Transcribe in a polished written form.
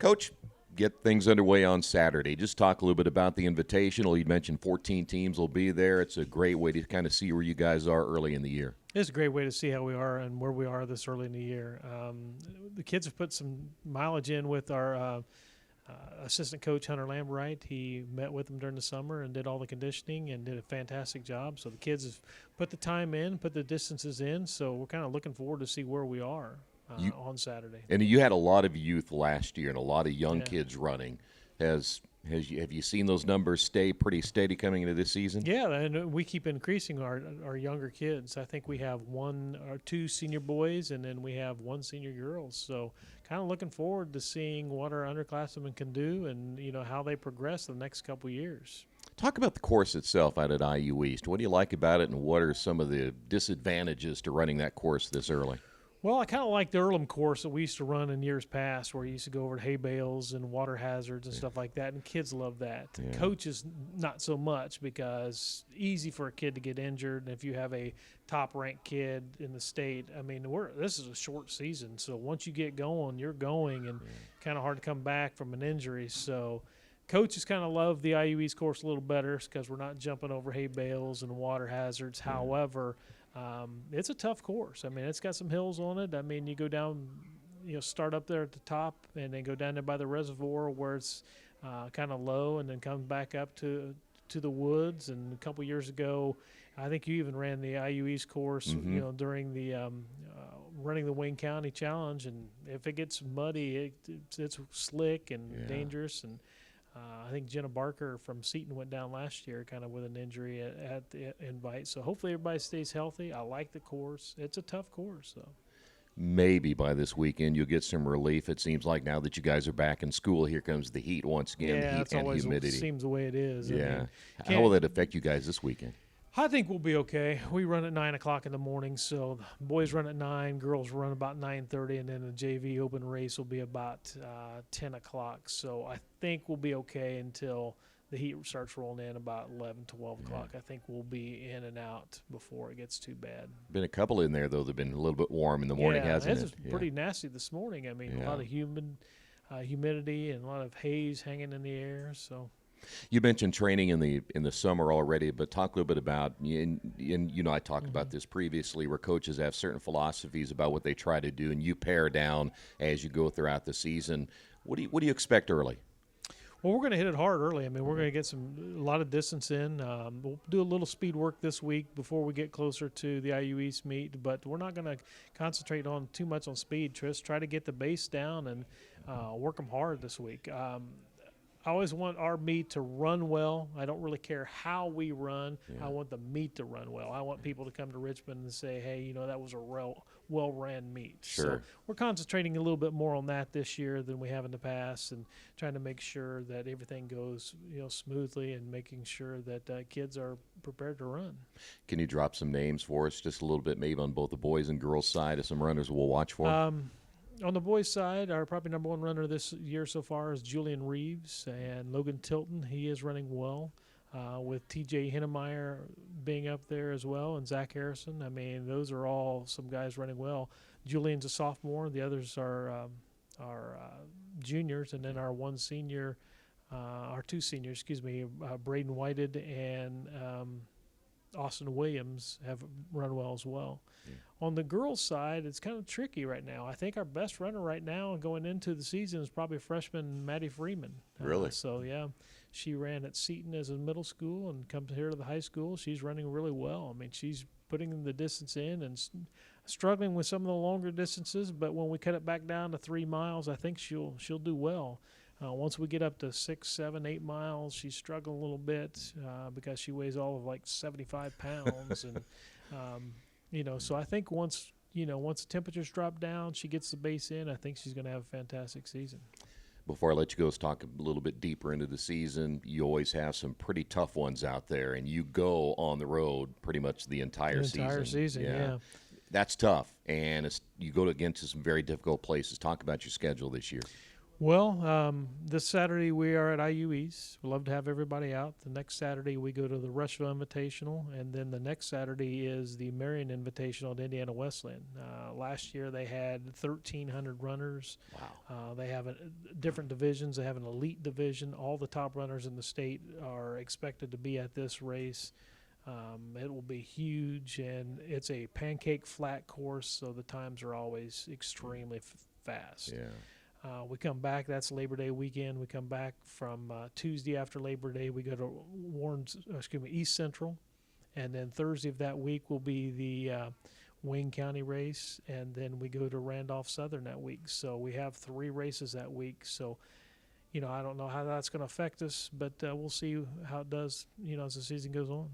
Coach, get things underway on Saturday. Just talk a little bit about the Invitational. You mentioned 14 teams will be there. It's a great way to kind of see where you guys are early in the year. It's a great way to see how we are and where we are this early in the year. The kids have put some mileage in with our assistant coach, Hunter Lambright. He met with them during the summer and did all the conditioning and did a fantastic job. So the kids have put the time in, put the distances in. So we're kind of looking forward to see where we are on Saturday. And you had a lot of youth last year and a lot of young kids running. Have you seen those numbers stay pretty steady coming into this season? Yeah, and we keep increasing our younger kids. I think we have one or two senior boys, and then we have one senior girls. So kind of looking forward to seeing what our underclassmen can do and, how they progress the next couple of years. Talk about the course itself out at IU East. What do you like about it, and what are some of the disadvantages to running that course this early? Well, I kind of like the Earlham course that we used to run in years past, where you used to go over to hay bales and water hazards and stuff like that, and kids love that. Yeah. Coaches, not so much, because easy for a kid to get injured, and if you have a top-ranked kid in the state, this is a short season, so once you get going, you're going, and kind of hard to come back from an injury. So coaches kind of love the IU East course a little better because we're not jumping over hay bales and water hazards. Yeah. However, it's a tough course. It's got some hills on it. You go down, start up there at the top and then go down there by the reservoir where it's kind of low, and then come back up to the woods. And a couple years ago, I think you even ran the IU East course, during the running the Wayne County Challenge. And if it gets muddy, it's slick and dangerous. And I think Jenna Barker from Seton went down last year kind of with an injury at the invite. So hopefully everybody stays healthy. I like the course. It's a tough course, though. Maybe by this weekend you'll get some relief. It seems like now that you guys are back in school, here comes the heat once again, heat and humidity. Seems the way it is. Yeah. How will that affect you guys this weekend? I think we'll be okay. We run at 9 o'clock in the morning, so the boys run at 9, girls run about 9:30, and then the JV open race will be about 10 o'clock. So I think we'll be okay until the heat starts rolling in about 11, 12 o'clock. I think we'll be in and out before it gets too bad. Been a couple in there, though, that have been a little bit warm in the morning, hasn't it? It's pretty nasty this morning. A lot of humidity and a lot of haze hanging in the air, so. You mentioned training in the summer already, but talk a little bit about, and I talked about this previously, where coaches have certain philosophies about what they try to do, and you pare down as you go throughout the season. What do you expect early? Well, we're going to hit it hard early. We're going to get a lot of distance in. We'll do a little speed work this week before we get closer to the IU East meet, but we're not going to concentrate on too much on speed. Try to get the base down and work them hard this week. I always want our meet to run well. I don't really care how we run. I want the meet to run well. I want people to come to Richmond and say, hey, that was a well-ran meet. Sure. So we're concentrating a little bit more on that this year than we have in the past, and trying to make sure that everything goes smoothly, and making sure that kids are prepared to run. Can you drop some names for us just a little bit, maybe on both the boys and girls side, of some runners we'll watch for? On the boys' side, our probably number one runner this year so far is Julian Reeves, and Logan Tilton. He is running well, with T.J. Hinnemeyer being up there as well, and Zach Harrison. Those are all some guys running well. Julian's a sophomore. The others are juniors, and then our two seniors, Braden Whited and Austin Williams have run well as well. Yeah. On the girls' side, it's kind of tricky right now. I think our best runner right now going into the season is probably freshman Maddie Freeman. Really? She ran at Seton as a middle school and comes here to the high school. She's running really well. She's putting the distance in and struggling with some of the longer distances, but when we cut it back down to 3 miles, I think she'll do well. Once we get up to 6, 7, 8 miles, she's struggling a little bit because she weighs all of like 75 pounds. And, so I think once the temperatures drop down, she gets the base in, I think she's going to have a fantastic season. Before I let you go, let's talk a little bit deeper into the season. You always have some pretty tough ones out there, and you go on the road pretty much the entire season. Yeah. That's tough, and you go against some very difficult places. Talk about your schedule this year. Well, this Saturday we are at IU East. We'd love to have everybody out. The next Saturday we go to the Rushville Invitational, and then the next Saturday is the Marion Invitational at Indiana Wesleyan. Last year they had 1,300 runners. Wow. They have different divisions. They have an elite division. All the top runners in the state are expected to be at this race. It will be huge, and it's a pancake flat course, so the times are always extremely fast. Yeah. We come back. That's Labor Day weekend. We come back from Tuesday after Labor Day. We go to East Central, and then Thursday of that week will be the Wayne County race, and then we go to Randolph Southern that week. So we have 3 races that week. So, I don't know how that's going to affect us, but we'll see how it does, as the season goes on.